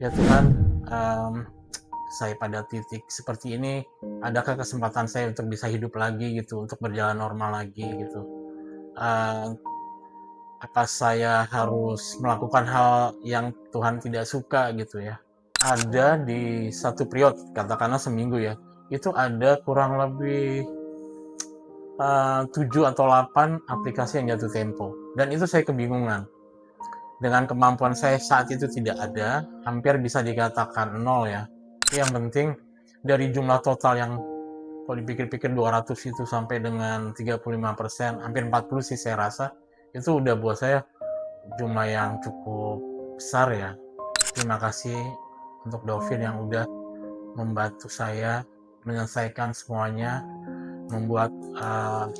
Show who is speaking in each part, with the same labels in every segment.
Speaker 1: Ya Tuhan, mmm, saya pada titik seperti ini, adakah kesempatan saya untuk bisa hidup lagi gitu, untuk berjalan normal lagi gitu? Eee, apa saya harus melakukan hal yang Tuhan tidak suka gitu ya? Ada di satu periode, katakanlah seminggu ya, itu ada kurang lebih 7 atau 8 aplikasi yang jatuh tempo, dan itu saya kebingungan. Dengan kemampuan saya saat itu tidak ada, hampir bisa dikatakan nol ya. Tapi yang penting dari jumlah total yang kalau dipikir-pikir 200 itu sampai dengan 35%, hampir 40 sih saya rasa, itu udah buat saya jumlah yang cukup besar ya. Terima kasih untuk Dovin yang udah membantu saya menyelesaikan semuanya, membuat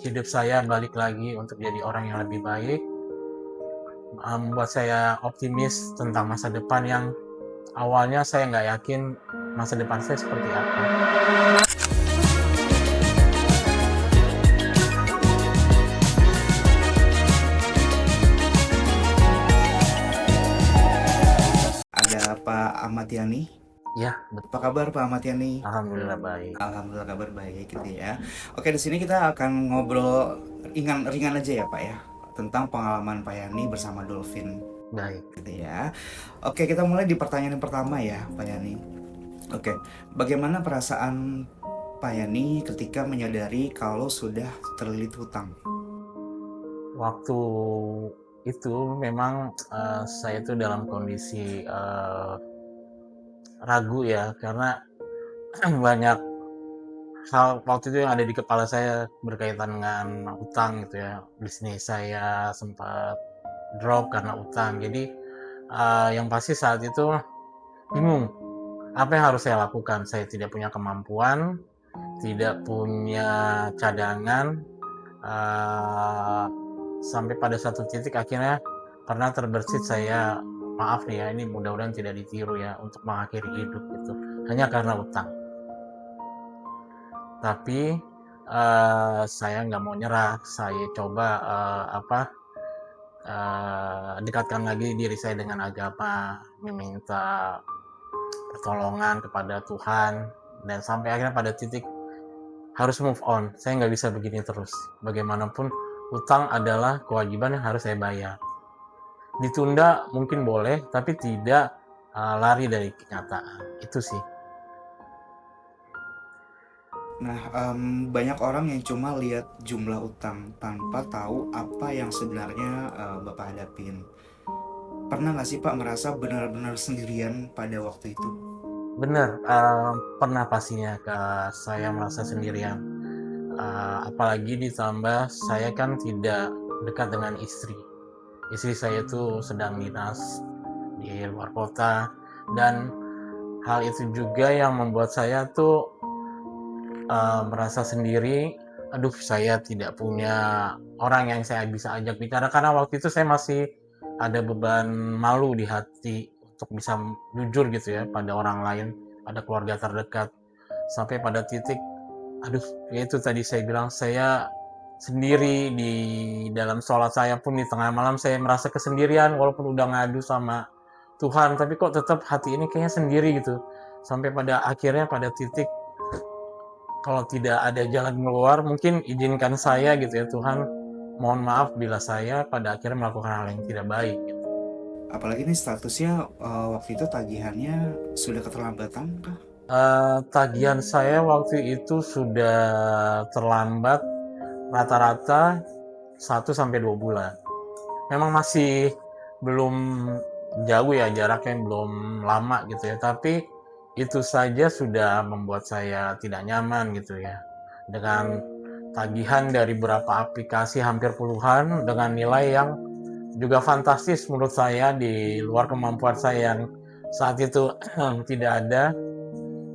Speaker 1: hidup saya balik lagi untuk jadi orang yang lebih baik, membuat saya optimis tentang masa depan yang awalnya saya nggak yakin masa depan saya seperti apa.
Speaker 2: Ada Pak Ahmad Yani.
Speaker 1: Ya, betul.
Speaker 2: Apa kabar Pak Ahmad Yani?
Speaker 1: Alhamdulillah baik.
Speaker 2: Alhamdulillah kabar baik gitu ya. Oke, di sini kita akan ngobrol ringan-ringan aja ya Pak ya, tentang pengalaman Pak Yani bersama Dolphin
Speaker 1: Baik.
Speaker 2: gitu ya. Oke, kita mulai di pertanyaan yang pertama ya Pak Yani. Oke, bagaimana perasaan Pak Yani ketika menyadari kalau sudah terlilit hutang?
Speaker 1: Waktu itu memang saya itu dalam kondisi ragu ya, karena banyak hal waktu itu yang ada di kepala saya berkaitan dengan utang gitu ya. Bisnis saya sempat drop karena utang. Jadi yang pasti saat itu bingung apa yang harus saya lakukan. Saya tidak punya kemampuan, tidak punya cadangan, uh, sampai pada satu titik akhirnya pernah terbersit saya, maaf nih ya, ini mudah-mudahan tidak ditiru ya, untuk mengakhiri hidup gitu hanya karena utang. Tapi saya nggak mau nyerah, saya coba dekatkan lagi diri saya dengan agama, meminta pertolongan kepada Tuhan, dan sampai akhirnya pada titik harus move on. Saya nggak bisa begini terus. Bagaimanapun utang adalah kewajiban yang harus saya bayar. Ditunda mungkin boleh, tapi tidak lari dari kenyataan. Itu sih.
Speaker 2: Nah, banyak orang yang cuma lihat jumlah utang tanpa tahu apa yang sebenarnya Bapak hadapin. Pernah nggak sih Pak merasa benar-benar sendirian pada waktu itu?
Speaker 1: Benar, pernah pastinya saya merasa sendirian. Apalagi ditambah saya kan tidak dekat dengan istri. Istri saya itu sedang dinas di luar kota, dan hal itu juga yang membuat saya tuh merasa sendiri. Aduh, saya tidak punya orang yang saya bisa ajak bicara, karena waktu itu saya masih ada beban malu di hati untuk bisa jujur gitu ya pada orang lain, pada keluarga terdekat. Sampai pada titik, aduh, ya itu tadi saya bilang, saya sendiri di dalam sholat saya pun di tengah malam saya merasa kesendirian, walaupun udah ngadu sama Tuhan, tapi kok tetap hati ini kayaknya sendiri gitu. Sampai pada akhirnya pada titik, kalau tidak ada jalan keluar, mungkin izinkan saya gitu ya Tuhan, mohon maaf bila saya pada akhirnya melakukan hal yang tidak baik gitu.
Speaker 2: Apalagi ini statusnya waktu itu tagihannya sudah keterlambatan kah?
Speaker 1: Tagihan saya waktu itu sudah terlambat rata-rata 1 sampai 2 bulan. Memang masih belum jauh ya jaraknya, belum lama gitu ya, tapi itu saja sudah membuat saya tidak nyaman gitu ya. Dengan tagihan dari beberapa aplikasi hampir puluhan dengan nilai yang juga fantastis menurut saya, di luar kemampuan saya yang saat itu tidak ada.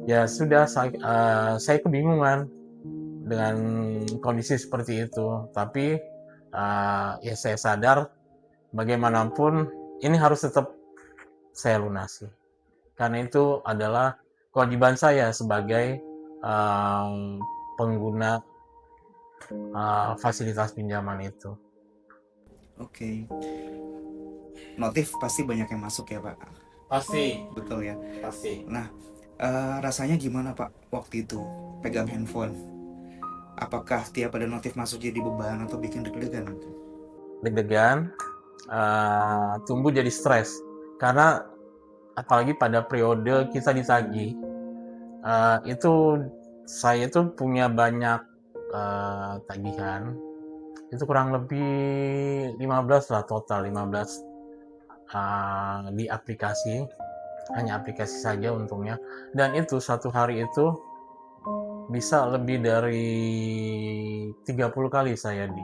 Speaker 1: Ya sudah, saya kebingungan dengan kondisi seperti itu. Tapi ya saya sadar bagaimanapun ini harus tetap saya lunasi, karena itu adalah kewajiban saya sebagai pengguna fasilitas pinjaman itu.
Speaker 2: Oke. Notif pasti banyak yang masuk ya Pak.
Speaker 1: Pasti,
Speaker 2: betul ya.
Speaker 1: pasti.
Speaker 2: Nah, rasanya gimana Pak waktu itu pegang handphone? Apakah tiap ada notif masuk jadi beban atau bikin deg-degan?
Speaker 1: Deg-degan, tumbuh jadi stres. Karena apalagi pada periode kita ditagih, itu saya itu punya banyak tagihan. Itu kurang lebih 15 lah total, 15 di aplikasi, hanya aplikasi saja untungnya. Dan itu satu hari itu bisa lebih dari 30 kali saya di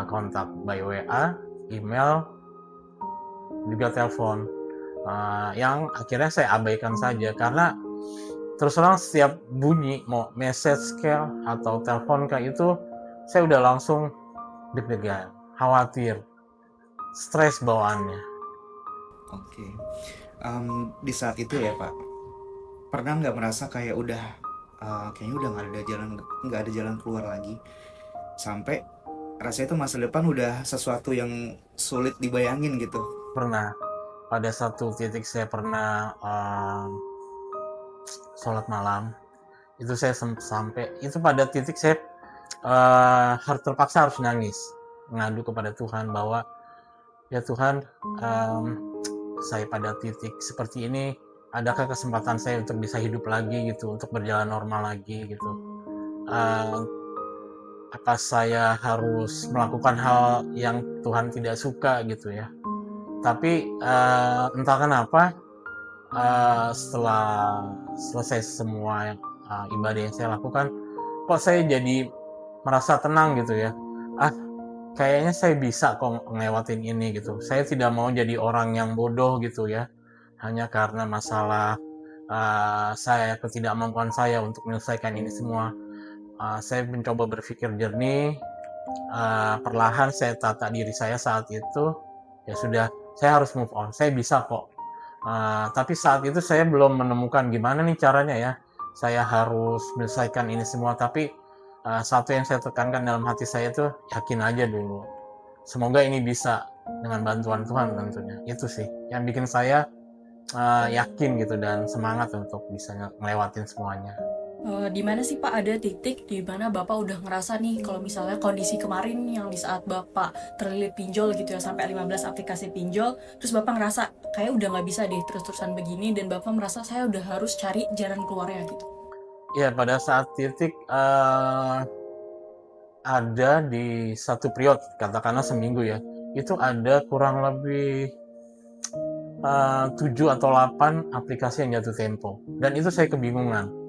Speaker 1: kontak by WA, email, juga telepon. Yang akhirnya saya abaikan saja karena terus terang setiap bunyi mau message kah atau telepon kah itu saya udah langsung deg-degan, khawatir, stres bawaannya.
Speaker 2: Oke. Di saat itu ya Pak, pernah nggak merasa kayak udah kayaknya udah nggak ada jalan keluar lagi, sampai rasanya itu masa depan udah sesuatu yang sulit dibayangin gitu?
Speaker 1: Pernah pada satu titik saya pernah sholat malam itu saya sampai itu pada titik saya terpaksa harus nangis mengadu kepada Tuhan bahwa ya Tuhan, em, saya pada titik seperti ini, adakah kesempatan saya untuk bisa hidup lagi gitu, untuk berjalan normal lagi gitu. Eh, apa saya harus melakukan hal yang Tuhan tidak suka gitu ya. Tapi entah kenapa setelah selesai semua ibadah yang saya lakukan, kok saya jadi merasa tenang gitu ya. Ah, kayaknya saya bisa kok ngelewatin ini gitu. Saya tidak mau jadi orang yang bodoh gitu ya. Hanya karena masalah saya ketidakmampuan saya untuk menyelesaikan ini semua. Saya mencoba berpikir jernih, perlahan saya tata diri saya saat itu, ya sudah, saya harus move on, saya bisa kok. Tapi saat itu saya belum menemukan gimana nih caranya ya, saya harus menyelesaikan ini semua, tapi satu yang saya tekankan dalam hati saya itu, yakin aja dulu. Semoga ini bisa dengan bantuan Tuhan tentunya. Itu sih yang bikin saya yakin gitu dan semangat untuk bisa ngelewatin semuanya.
Speaker 3: Di mana sih Pak ada titik di mana Bapak udah ngerasa nih kalau misalnya kondisi kemarin yang di saat Bapak terlilit pinjol gitu ya sampai 15 aplikasi pinjol, terus Bapak ngerasa kayak udah nggak bisa deh terus-terusan begini dan Bapak merasa saya udah harus cari jalan keluarnya gitu.
Speaker 1: Ya pada saat titik ada di satu periode, katakanlah seminggu ya, itu ada kurang lebih 7 atau 8 aplikasi yang jatuh tempo. Dan itu saya kebingungan.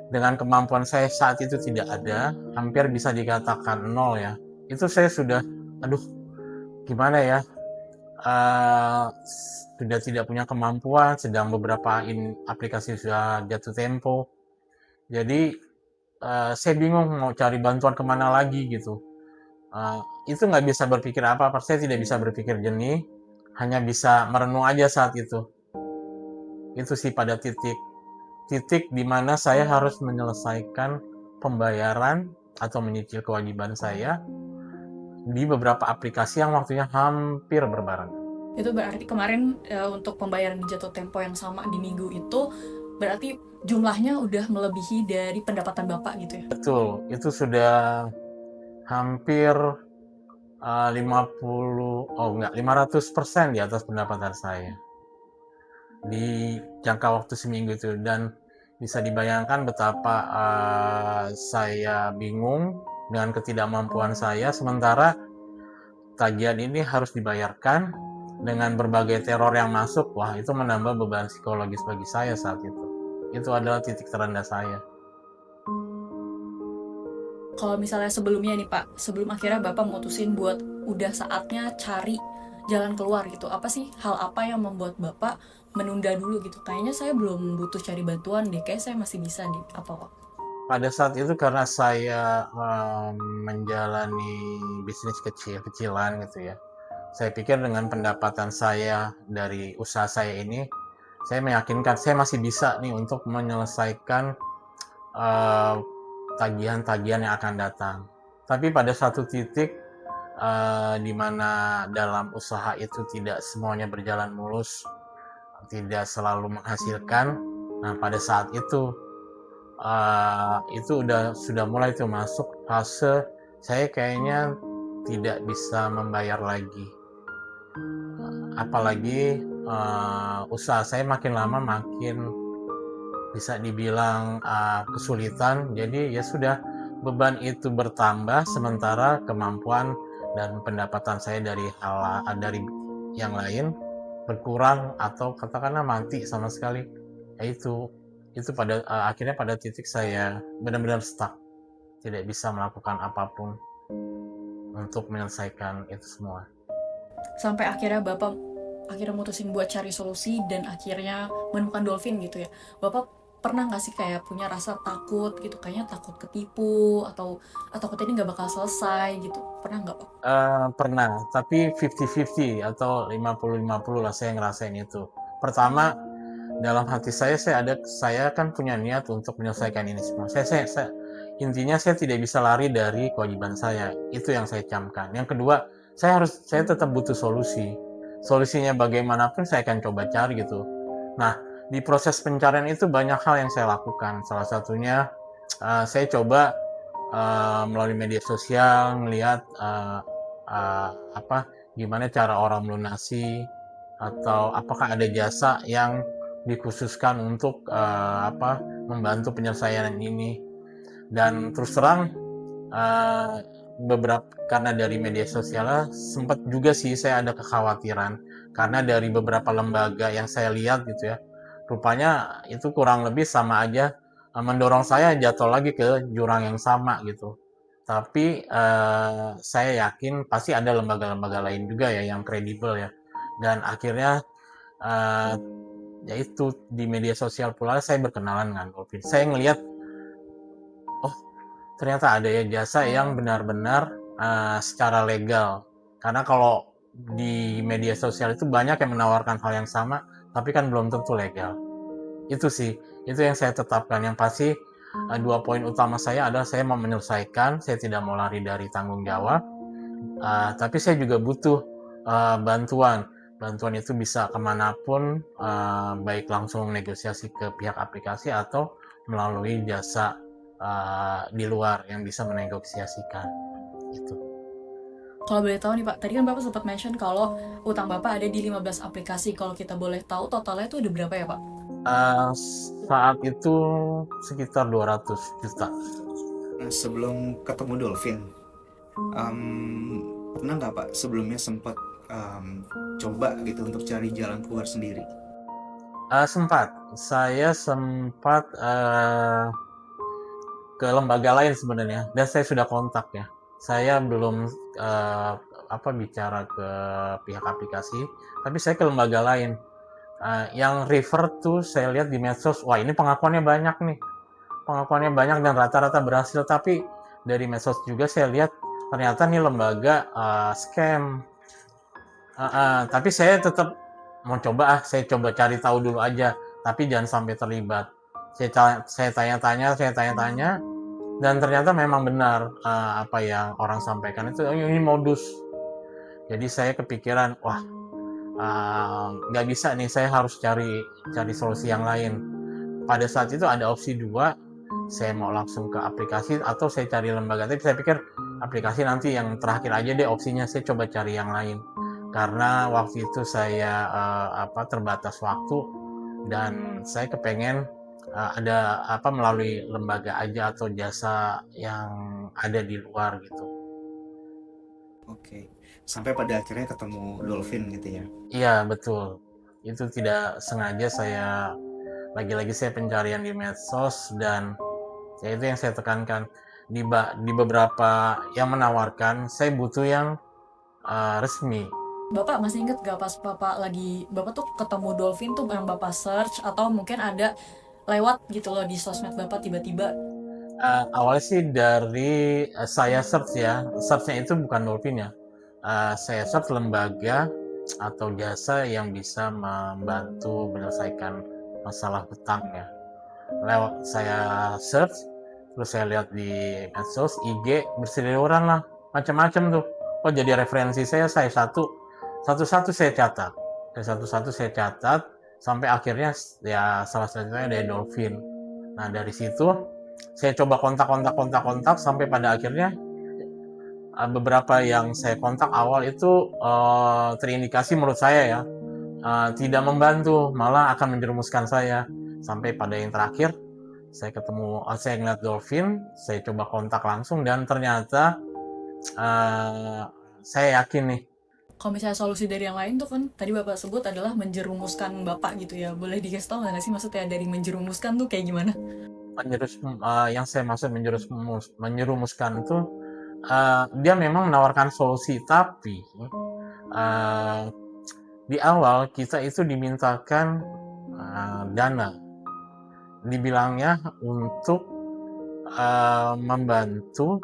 Speaker 1: Dengan kemampuan saya saat itu tidak ada, hampir bisa dikatakan nol ya. Itu saya sudah, aduh gimana ya, uh, sudah tidak punya kemampuan, sedang beberapa aplikasi sudah jatuh tempo. Jadi saya bingung mau cari bantuan kemana lagi gitu. Uh, itu nggak bisa berpikir apa-apa, saya tidak bisa berpikir jernih, hanya bisa merenung aja saat itu. Itu sih pada titik di mana saya harus menyelesaikan pembayaran atau menyicil kewajiban saya di beberapa aplikasi yang waktunya hampir berbarengan.
Speaker 3: Itu berarti kemarin untuk pembayaran di jatuh tempo yang sama di minggu itu berarti jumlahnya udah melebihi dari pendapatan Bapak gitu ya.
Speaker 1: Betul, itu sudah hampir 50, oh enggak, 500% di atas pendapatan saya di jangka waktu seminggu itu. Dan bisa dibayangkan betapa saya bingung dengan ketidakmampuan saya, sementara tagihan ini harus dibayarkan dengan berbagai teror yang masuk. Wah, itu menambah beban psikologis bagi saya saat itu. Itu adalah titik terendah saya.
Speaker 3: Kalau misalnya sebelumnya nih Pak, sebelum akhirnya Bapak mutusin buat udah saatnya cari jalan keluar gitu, apa sih hal apa yang membuat Bapak menunda dulu gitu? Kayaknya saya belum butuh cari bantuan deh, kayak saya masih bisa deh, apa Pak?
Speaker 1: Pada saat itu karena saya menjalani bisnis kecil-kecilan gitu ya. Saya pikir dengan pendapatan saya dari usaha saya ini, saya meyakinkan saya masih bisa nih untuk menyelesaikan eh, tagihan-tagihan yang akan datang. Tapi pada satu titik di mana dalam usaha itu tidak semuanya berjalan mulus, tidak selalu menghasilkan. Nah, pada saat itu sudah mulai tuh masuk fase saya kayaknya tidak bisa membayar lagi. Apalagi usaha saya makin lama makin bisa dibilang kesulitan. Jadi ya sudah, beban itu bertambah sementara kemampuan dan pendapatan saya dari yang lain berkurang atau katakanlah mati sama sekali. Ya itu akhirnya pada titik saya benar-benar stuck, tidak bisa melakukan apapun untuk menyelesaikan itu semua.
Speaker 3: Sampai akhirnya Bapak mutusin buat cari solusi dan akhirnya menemukan dolphin gitu ya. Bapak pernah nggak sih kayak punya rasa takut gitu, kayaknya takut ketipu atau takut ini nggak bakal selesai gitu, pernah nggak Pak?
Speaker 1: Pernah, tapi 50-50 atau 50-50 lah saya ngerasain itu. Pertama, dalam hati saya kan punya niat untuk menyelesaikan ini semua. Intinya saya tidak bisa lari dari kewajiban saya. Itu yang saya camkan. Yang kedua, saya tetap butuh solusi. Solusinya bagaimanapun saya akan coba cari gitu. Nah, di proses pencarian itu banyak hal yang saya lakukan. Salah satunya saya coba melalui media sosial melihat gimana cara orang melunasi, atau apakah ada jasa yang dikhususkan untuk membantu penyelesaian ini. Dan terus terang karena dari media sosial sempat juga sih saya ada kekhawatiran, karena dari beberapa lembaga yang saya lihat gitu ya, rupanya itu kurang lebih sama aja mendorong saya jatuh lagi ke jurang yang sama gitu. Tapi saya yakin pasti ada lembaga-lembaga lain juga ya yang kredibel ya. Dan akhirnya uh, yaitu di media sosial pula saya berkenalan dengan Dolphin. Saya ngelihat, oh ternyata ada ya jasa yang benar-benar secara legal. Karena kalau di media sosial itu banyak yang menawarkan hal yang sama, tapi kan belum tentu legal. Itu sih, itu yang saya tetapkan. Yang pasti 2 poin utama saya adalah saya mau menyelesaikan, saya tidak mau lari dari tanggung jawab. Tapi saya juga butuh bantuan. Bantuan itu bisa kemanapun, baik langsung negosiasi ke pihak aplikasi atau melalui jasa di luar yang bisa menegosiasikan. Itu.
Speaker 3: Kalau boleh tahu nih Pak, tadi kan Bapak sempat mention kalau utang Bapak ada di 15 aplikasi. Kalau kita boleh tahu totalnya itu ada berapa ya Pak?
Speaker 1: Saat itu sekitar 200 juta.
Speaker 2: Nah, sebelum ketemu dolphin, pernah nggak Pak sebelumnya sempat coba gitu untuk cari jalan keluar sendiri?
Speaker 1: Saya sempat ke lembaga lain sebenarnya, dan saya sudah kontak ya. Saya belum bicara ke pihak aplikasi, tapi saya ke lembaga lain. Yang refer tuh saya lihat di medsos, wah ini pengakuannya banyak dan rata-rata berhasil. Tapi dari medsos juga saya lihat ternyata nih lembaga scam. Tapi saya tetap mau coba, saya coba cari tahu dulu aja, tapi jangan sampai terlibat. Saya tanya-tanya, dan ternyata memang benar apa yang orang sampaikan itu, ini modus. Jadi saya kepikiran, wah nggak bisa nih, saya harus cari solusi yang lain. Pada saat itu ada opsi 2, saya mau langsung ke aplikasi atau saya cari lembaga. Tapi saya pikir aplikasi nanti yang terakhir aja deh opsinya, saya coba cari yang lain. Karena waktu itu saya terbatas waktu, dan saya kepengen ada melalui lembaga aja atau jasa yang ada di luar gitu.
Speaker 2: Oke, sampai pada akhirnya ketemu dolphin gitu ya?
Speaker 1: Iya betul, itu tidak sengaja. Lagi-lagi saya pencarian di medsos, dan ya itu yang saya tekankan, di beberapa yang menawarkan saya butuh yang resmi.
Speaker 3: Bapak masih inget gak pas Bapak tuh ketemu dolphin tuh yang Bapak search atau mungkin ada lewat gitu loh di sosmed Bapak tiba-tiba?
Speaker 1: Awalnya sih dari saya search ya, searchnya itu bukan dolphin ya. Saya search lembaga atau jasa yang bisa membantu menyelesaikan masalah hutangnya. Lewat saya search, terus saya lihat di medsos, IG berseliweran lah, macam-macam tuh. Oh jadi referensi saya satu-satu saya catat. sampai akhirnya ya salah satunya dari Dolphin. Nah dari situ saya coba kontak sampai pada akhirnya beberapa yang saya kontak awal itu terindikasi menurut saya ya tidak membantu, malah akan menjerumuskan saya. Sampai pada yang terakhir saya ngeliat Dolphin, saya coba kontak langsung dan ternyata saya yakin nih.
Speaker 3: Kalau misalnya solusi dari yang lain tuh kan tadi Bapak sebut adalah menjerumuskan Bapak gitu ya. Boleh dikasih tahu nggak sih maksudnya dari menjerumuskan tuh kayak gimana?
Speaker 1: Yang saya maksud menjerumuskan itu dia memang menawarkan solusi, tapi di awal kita itu dimintakan dana, dibilangnya untuk membantu,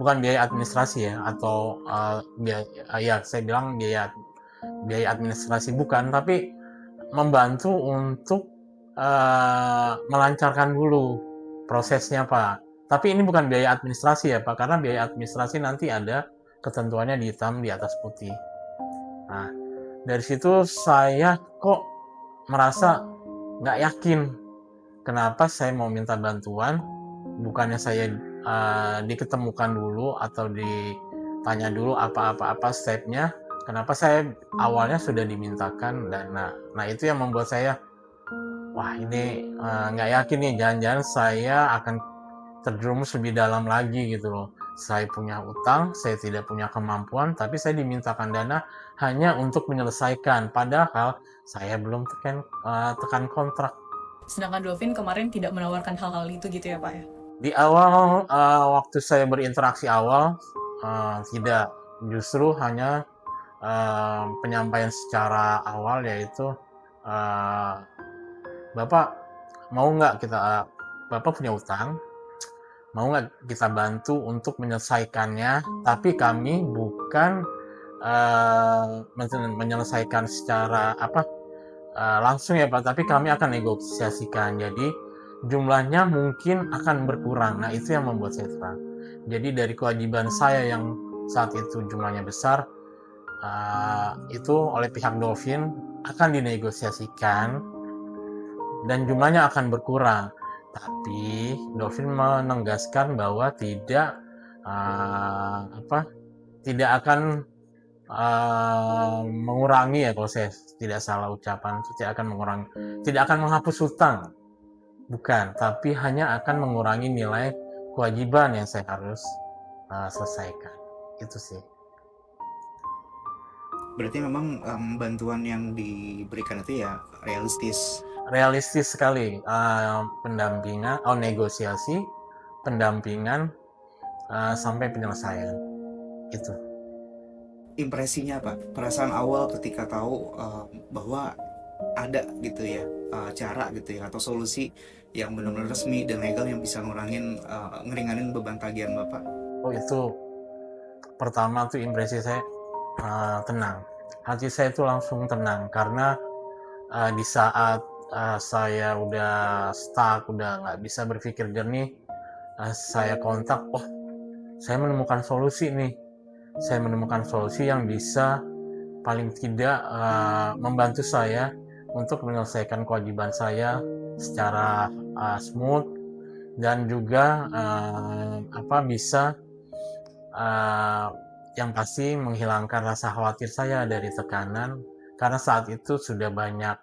Speaker 1: bukan biaya administrasi ya, atau ya saya bilang biaya administrasi bukan, tapi membantu untuk melancarkan dulu prosesnya Pak. Tapi ini bukan biaya administrasi ya Pak, karena biaya administrasi nanti ada ketentuannya di hitam di atas putih. Nah, dari situ saya kok merasa nggak yakin kenapa saya mau minta bantuan, bukannya saya diketemukan dulu atau ditanya dulu apa stepnya, kenapa saya awalnya sudah dimintakan dana. Nah itu yang membuat saya, wah ini nggak yakin nih, jangan-jangan saya akan terjerumus lebih dalam lagi gitu loh. Saya punya utang, saya tidak punya kemampuan, tapi saya dimintakan dana hanya untuk menyelesaikan, padahal saya belum tekan kontrak.
Speaker 3: Sedangkan Dolphin kemarin tidak menawarkan hal-hal itu gitu ya Pak ya?
Speaker 1: Di awal, waktu saya berinteraksi awal, tidak, justru hanya penyampaian secara awal, yaitu Bapak mau nggak Bapak punya utang, mau nggak kita bantu untuk menyelesaikannya, tapi kami bukan menyelesaikan secara langsung ya Pak, tapi kami akan negosiasikan. Jadi jumlahnya mungkin akan berkurang. Nah itu yang membuat saya terang. Jadi dari kewajiban saya yang saat itu jumlahnya besar, itu oleh pihak Dolphin akan dinegosiasikan dan jumlahnya akan berkurang. Tapi Dolphin menegaskan bahwa tidak akan mengurangi, ya kalau saya tidak salah ucapan, tidak akan menghapus hutang, bukan, tapi hanya akan mengurangi nilai kewajiban yang saya harus selesaikan. Itu sih.
Speaker 2: Berarti memang bantuan yang diberikan itu ya
Speaker 1: Realistis sekali, pendampingan, negosiasi, pendampingan, sampai penyelesaian. Itu.
Speaker 2: Impresinya Pak, perasaan awal ketika tahu bahwa ada gitu ya cara gitu ya atau solusi yang benar-benar resmi dan legal yang bisa ngeringanin beban tagihan Bapak.
Speaker 1: Oh itu pertama tuh impresi saya tenang, hati saya tuh langsung tenang, karena di saat saya udah stuck, udah nggak bisa berpikir jernih, saya kontak, saya menemukan solusi nih, saya menemukan solusi yang bisa paling tidak membantu saya untuk menyelesaikan kewajiban saya secara smooth, dan juga bisa yang pasti menghilangkan rasa khawatir saya dari tekanan, karena saat itu sudah banyak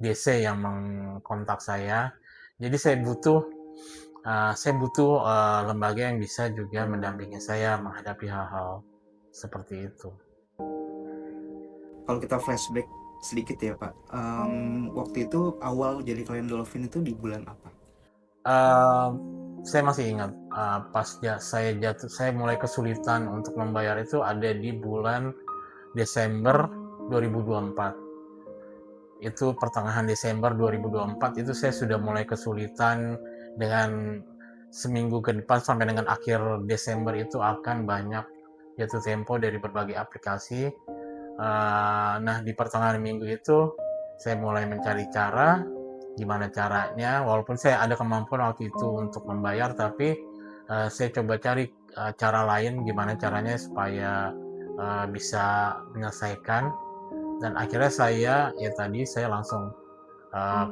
Speaker 1: DC yang mengkontak saya. Jadi saya butuh lembaga yang bisa juga mendampingi saya menghadapi hal-hal seperti itu.
Speaker 2: Kalau kita flashback sedikit ya Pak, waktu itu awal jadi klien Dolphin itu di bulan apa?
Speaker 1: Saya masih ingat pas saya mulai kesulitan untuk membayar itu ada di bulan Desember 2024. Itu pertengahan Desember 2024 itu saya sudah mulai kesulitan, dengan seminggu ke depan sampai dengan akhir Desember itu akan banyak jatuh tempo dari berbagai aplikasi. Nah di pertengahan minggu itu saya mulai mencari cara, gimana caranya, walaupun saya ada kemampuan waktu itu untuk membayar, tapi saya coba cari cara lain, gimana caranya supaya bisa menyelesaikan. Dan akhirnya saya langsung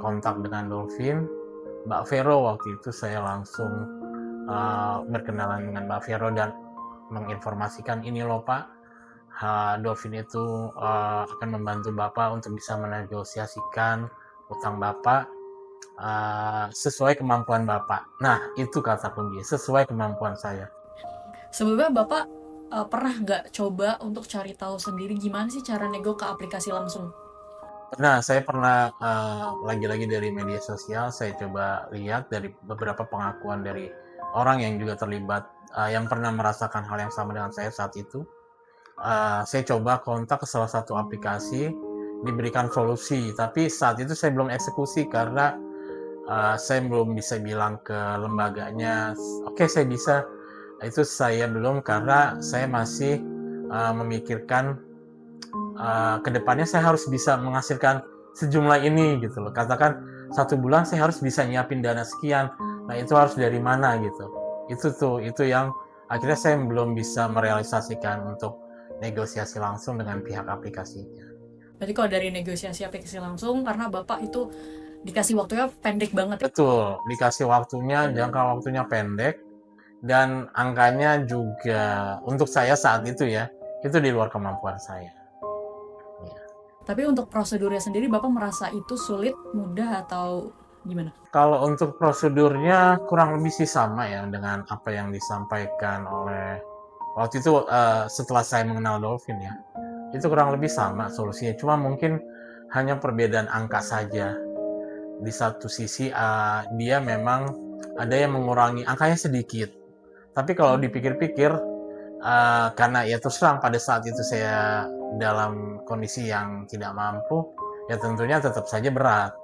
Speaker 1: kontak dengan Dolphin, Mbak Vero. Waktu itu saya langsung berkenalan dengan Mbak Vero dan menginformasikan, ini loh Pak, Dolphin itu akan membantu Bapak untuk bisa menegosiasikan utang Bapak sesuai kemampuan Bapak. Nah, itu kata kunci, sesuai kemampuan saya.
Speaker 3: Sebelumnya Bapak pernah nggak coba untuk cari tahu sendiri gimana sih cara nego ke aplikasi langsung?
Speaker 1: Nah, saya pernah lagi-lagi dari media sosial, saya coba lihat dari beberapa pengakuan dari orang yang juga terlibat, yang pernah merasakan hal yang sama dengan saya saat itu. Saya coba kontak ke salah satu aplikasi, diberikan solusi, tapi saat itu saya belum eksekusi karena saya belum bisa bilang ke lembaganya, oke saya bisa. Itu saya belum, karena saya masih memikirkan kedepannya saya harus bisa menghasilkan sejumlah ini gitu loh. Katakan 1 bulan saya harus bisa nyiapin dana sekian. Nah itu harus dari mana gitu. Itu yang akhirnya saya belum bisa merealisasikan untuk negosiasi langsung dengan pihak aplikasinya.
Speaker 3: Berarti kalau dari negosiasi aplikasi langsung, karena Bapak itu dikasih waktunya pendek banget ya?
Speaker 1: Betul, dikasih waktunya, jangka waktunya pendek, dan angkanya juga untuk saya saat itu ya, itu di luar kemampuan saya.
Speaker 3: Tapi untuk prosedurnya sendiri Bapak merasa itu sulit, mudah, atau gimana?
Speaker 1: Kalau untuk prosedurnya kurang lebih sih sama ya dengan apa yang disampaikan oleh waktu itu setelah saya mengenal Dolphin ya. Itu kurang lebih sama solusinya, cuma mungkin hanya perbedaan angka saja. Di satu sisi dia memang ada yang mengurangi angkanya sedikit. Tapi kalau dipikir-pikir, karena ya terus terang pada saat itu saya dalam kondisi yang tidak mampu, ya tentunya tetap saja berat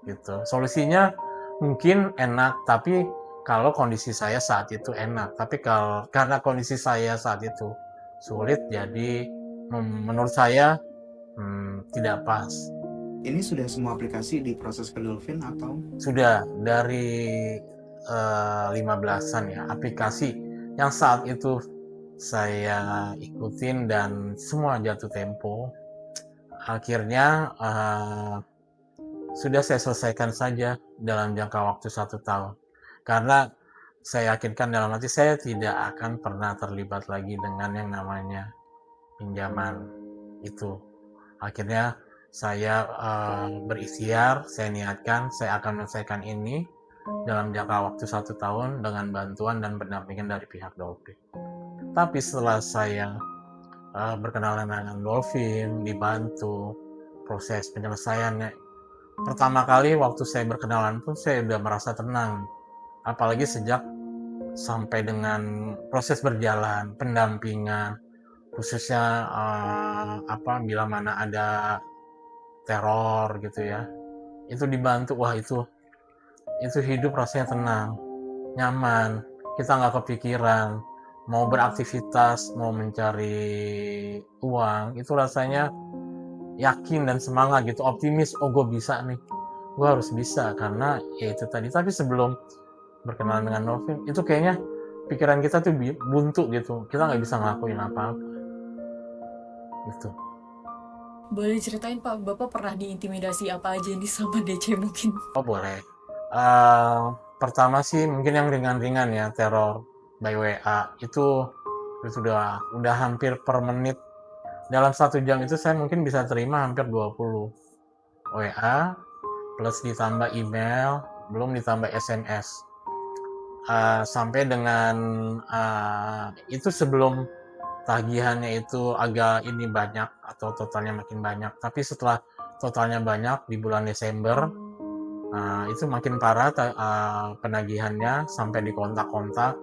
Speaker 1: gitu. Solusinya mungkin enak, tapi kalau kondisi saya saat itu enak, tapi karena kondisi saya saat itu sulit, jadi menurut saya tidak pas.
Speaker 2: Ini sudah semua aplikasi diproses ke Dolphin atau?
Speaker 1: Sudah dari 15-an ya aplikasi yang saat itu saya ikutin dan semua jatuh tempo. Akhirnya sudah saya selesaikan saja dalam jangka waktu 1 tahun. Karena saya yakinkan dalam hati saya tidak akan pernah terlibat lagi dengan yang namanya pinjaman itu. Akhirnya saya berikhtiar, saya niatkan saya akan menyelesaikan ini dalam jangka waktu 1 tahun dengan bantuan dan pendampingan dari pihak Dolphin. Tapi setelah saya berkenalan dengan Dolphin, dibantu proses penyelesaiannya, pertama kali waktu saya berkenalan pun saya udah merasa tenang. Apalagi sejak sampai dengan proses berjalan, pendampingan, khususnya bila mana ada teror gitu ya, itu dibantu. Wah itu hidup rasanya tenang, nyaman, kita nggak kepikiran mau beraktivitas, mau mencari uang, itu rasanya yakin dan semangat gitu, optimis, oh gue bisa nih, gue harus bisa, karena ya itu tadi. Tapi sebelum berkenalan dengan Dolphin, itu kayaknya pikiran kita tuh buntu gitu, kita nggak bisa ngelakuin apa-apa gitu.
Speaker 3: Boleh ceritain Pak, Bapak pernah diintimidasi apa aja nih sama DC mungkin?
Speaker 1: Oh boleh. Pertama sih mungkin yang ringan-ringan ya, teror by WA itu udah hampir per menit. Dalam 1 jam itu saya mungkin bisa terima hampir 20 WA, plus ditambah email, belum ditambah SMS. Sampai dengan itu sebelum tagihannya itu agak ini banyak atau totalnya makin banyak. Tapi setelah totalnya banyak di bulan Desember, itu makin parah penagihannya sampai dikontak-kontak.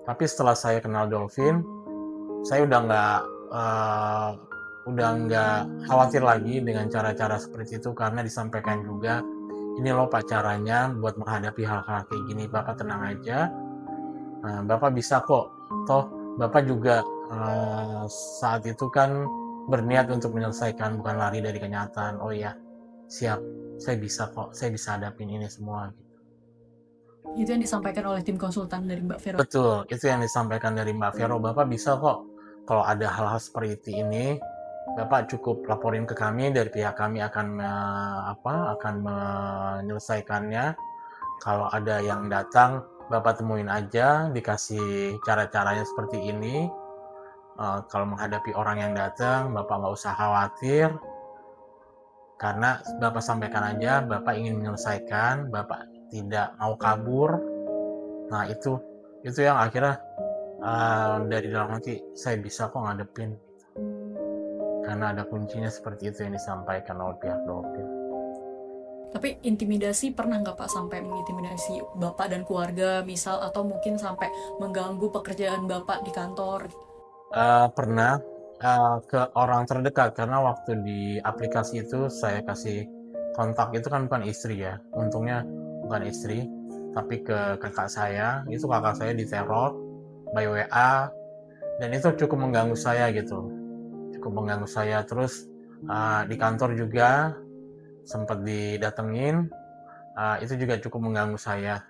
Speaker 1: Tapi setelah saya kenal Dolphin, saya udah nggak khawatir lagi dengan cara-cara seperti itu, karena disampaikan juga, ini loh Pak caranya buat menghadapi hal-hal kayak gini, Bapak tenang aja, Bapak bisa kok, toh Bapak juga saat itu kan berniat untuk menyelesaikan, bukan lari dari kenyataan. Oh ya siap, saya bisa kok, saya bisa hadapin ini semua.
Speaker 3: Itu yang disampaikan oleh tim konsultan dari Mbak Vero?
Speaker 1: Betul, itu yang disampaikan dari Mbak Vero, Bapak bisa kok, kalau ada hal-hal seperti ini Bapak cukup laporin ke kami, dari pihak kami akan menyelesaikannya. Kalau ada yang datang, Bapak temuin aja, dikasih cara-caranya seperti ini. Kalau menghadapi orang yang datang, Bapak nggak usah khawatir, karena Bapak sampaikan aja, Bapak ingin menyelesaikan, Bapak tidak mau kabur. Nah itu yang akhirnya dari dalam hati saya bisa kok ngadepin, karena ada kuncinya seperti itu yang disampaikan oleh pihak Dolphin.
Speaker 3: Tapi intimidasi pernah nggak Pak sampai mengintimidasi Bapak dan keluarga misal, atau mungkin sampai mengganggu pekerjaan Bapak di kantor?
Speaker 1: Pernah ke orang terdekat, karena waktu di aplikasi itu saya kasih kontak itu kan bukan istri ya, untungnya bukan istri, tapi ke kakak saya. Itu kakak saya diteror by WA, dan itu cukup mengganggu saya gitu, cukup mengganggu saya. Terus di kantor juga sempat didatengin, itu juga cukup mengganggu saya.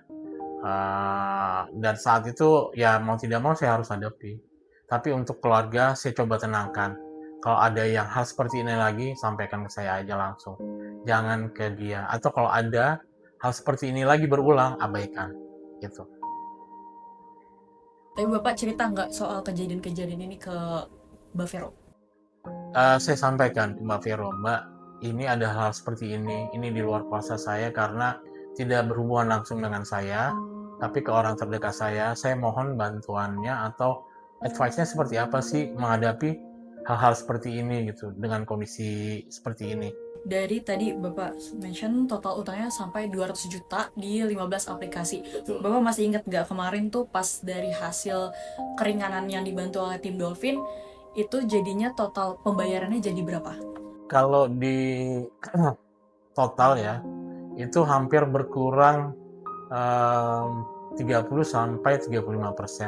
Speaker 1: Dan saat itu ya mau tidak mau saya harus hadapi. Tapi untuk keluarga saya coba tenangkan. Kalau ada yang hal seperti ini lagi, sampaikan ke saya aja langsung. Jangan ke dia. Atau kalau ada hal seperti ini lagi berulang, abaikan. Gitu.
Speaker 3: Tapi Bapak cerita nggak soal kejadian-kejadian ini ke Mbak Vero?
Speaker 1: Saya sampaikan ke Mbak Vero, Mbak, ini ada hal seperti ini di luar kuasa saya karena tidak berhubungan langsung dengan saya, tapi ke orang terdekat saya mohon bantuannya atau advice-nya seperti apa sih menghadapi hal-hal seperti ini gitu, dengan kondisi seperti ini.
Speaker 3: Dari tadi Bapak mention total utangnya sampai 200 juta di 15 aplikasi.
Speaker 1: Betul.
Speaker 3: Bapak masih ingat nggak kemarin tuh pas dari hasil keringanan yang dibantu oleh tim Dolphin, itu jadinya total pembayarannya jadi berapa?
Speaker 1: Kalau di total ya, itu hampir berkurang 30-35%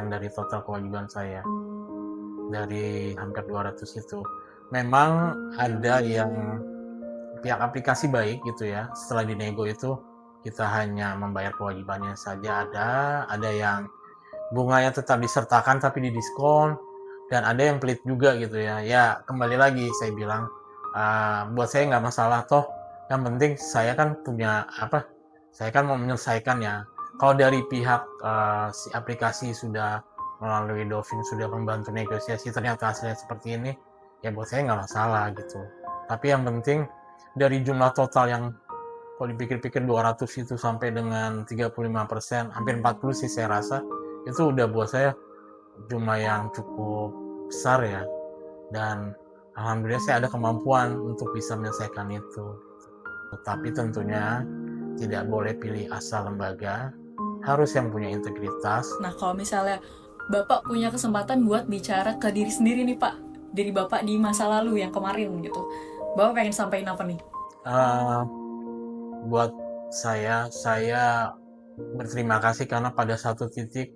Speaker 1: dari total kewajiban saya. Dari hampir 200 itu. Memang ada yang pihak aplikasi baik gitu ya, setelah dinego itu kita hanya membayar kewajibannya saja, ada yang bunganya tetap disertakan tapi didiskon, dan ada yang pelit juga gitu ya. Ya kembali lagi saya bilang, buat saya nggak masalah, toh yang penting saya kan punya saya kan mau menyelesaikan ya. Kalau dari pihak si aplikasi sudah melalui Dolphin sudah membantu negosiasi, ternyata hasilnya seperti ini, ya buat saya nggak masalah gitu. Tapi yang penting dari jumlah total yang kalau dipikir-pikir 200 itu sampai dengan 35%, hampir 40 sih saya rasa, itu udah buat saya jumlah yang cukup besar ya. Dan alhamdulillah saya ada kemampuan untuk bisa menyelesaikan itu. Tetapi tentunya tidak boleh pilih asal lembaga, harus yang punya integritas.
Speaker 3: Nah, kalau misalnya Bapak punya kesempatan buat bicara ke diri sendiri nih Pak, dari Bapak di masa lalu yang kemarin gitu, Bapak pengen sampaikan apa nih?
Speaker 1: Buat saya berterima kasih karena pada satu titik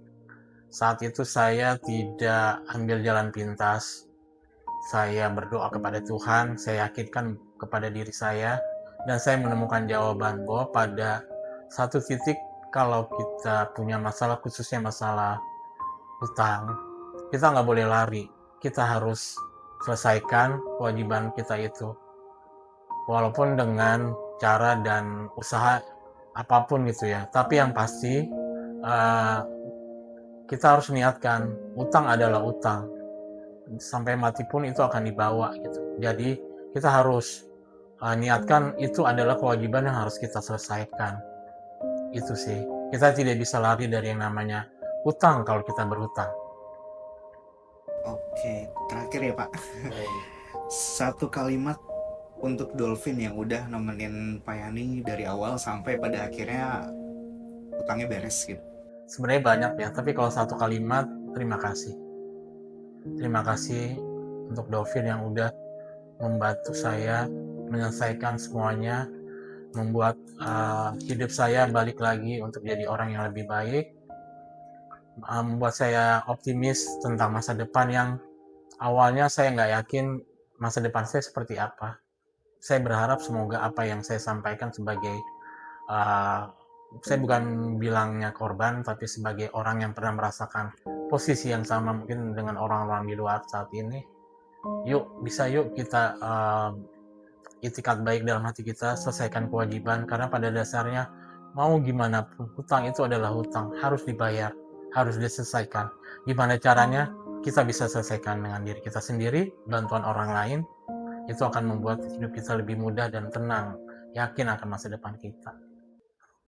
Speaker 1: saat itu saya tidak ambil jalan pintas. Saya berdoa kepada Tuhan, saya yakinkan kepada diri saya, dan saya menemukan jawaban bahwa pada satu titik kalau kita punya masalah, khususnya masalah hutang, kita nggak boleh lari. Kita harus selesaikan kewajiban kita itu. Walaupun dengan cara dan usaha apapun gitu ya. Tapi yang pasti kita harus niatkan, utang adalah utang. Sampai mati pun itu akan dibawa gitu. Jadi kita harus niatkan itu adalah kewajiban yang harus kita selesaikan. Itu sih. Kita tidak bisa lari dari yang namanya hutang kalau kita berhutang.
Speaker 2: Oke, terakhir ya Pak. Satu kalimat untuk Dolphin yang udah nemenin Pak Yani dari awal sampai pada akhirnya utangnya beres gitu.
Speaker 1: Sebenarnya banyak ya, tapi kalau satu kalimat, terima kasih. Terima kasih untuk Dolphin yang udah membantu saya menyelesaikan semuanya, membuat hidup saya balik lagi untuk jadi orang yang lebih baik, membuat saya optimis tentang masa depan yang awalnya saya nggak yakin masa depan saya seperti apa. Saya berharap semoga apa yang saya sampaikan sebagai saya bukan bilangnya korban, tapi sebagai orang yang pernah merasakan posisi yang sama mungkin dengan orang-orang di luar saat ini, yuk kita itikat baik dalam hati kita, selesaikan kewajiban, karena pada dasarnya mau gimana pun hutang itu adalah hutang, harus dibayar, harus diselesaikan. Gimana caranya? Kita bisa selesaikan dengan diri kita sendiri, bantuan orang lain, itu akan membuat hidup kita lebih mudah dan tenang, yakin akan masa depan kita.